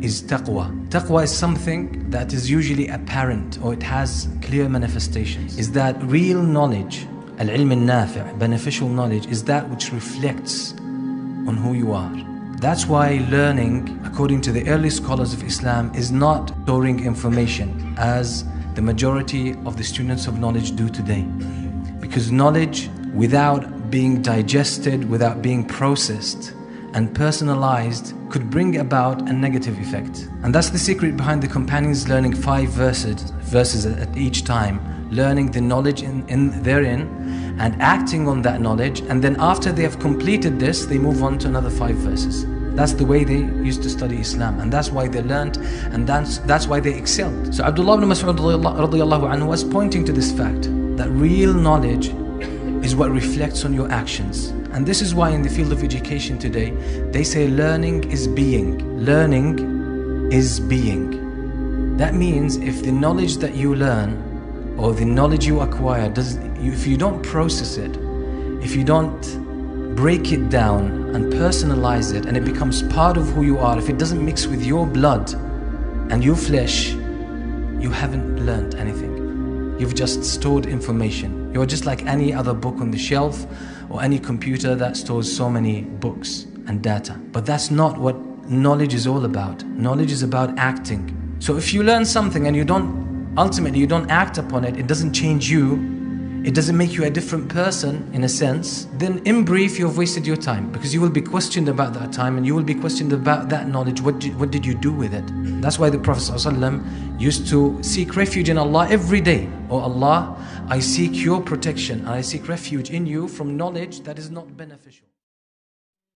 is taqwa. Taqwa is something that is usually apparent, or it has clear manifestations. Is that real knowledge, al-ilm al-nafi', beneficial knowledge, is that which reflects on who you are. That's why learning, according to the early scholars of Islam, is not storing information as the majority of the students of knowledge do today. Because knowledge, without being digested, without being processed and personalized, could bring about a negative effect. And that's the secret behind the companions learning 5 verses at each time, learning the knowledge therein and acting on that knowledge, and then after they have completed this, they move on to another 5 verses. That's the way they used to study Islam, and that's why they learned, and that's why they excelled. So Abdullah ibn Mas'ud radiyallahu anhu was pointing to this fact, that real knowledge is what reflects on your actions. And this is why in the field of education today, they say learning is being. Learning is being. That means if the knowledge that you learn, or the knowledge you acquire, if you don't process it, if you don't break it down and personalize it, and it becomes part of who you are, if it doesn't mix with your blood and your flesh, you haven't learned anything. You've just stored information. You're just like any other book on the shelf, or any computer that stores so many books and data. But that's not what knowledge is all about. Knowledge is about acting. So if you learn something and you don't act upon it, it doesn't change you, it doesn't make you a different person in a sense, then in brief, you've wasted your time, because you will be questioned about that time, and you will be questioned about that knowledge. What did you do with it? That's why the Prophet ﷺ used to seek refuge in Allah every day. Oh Allah, I seek your protection, and I seek refuge in you from knowledge that is not beneficial.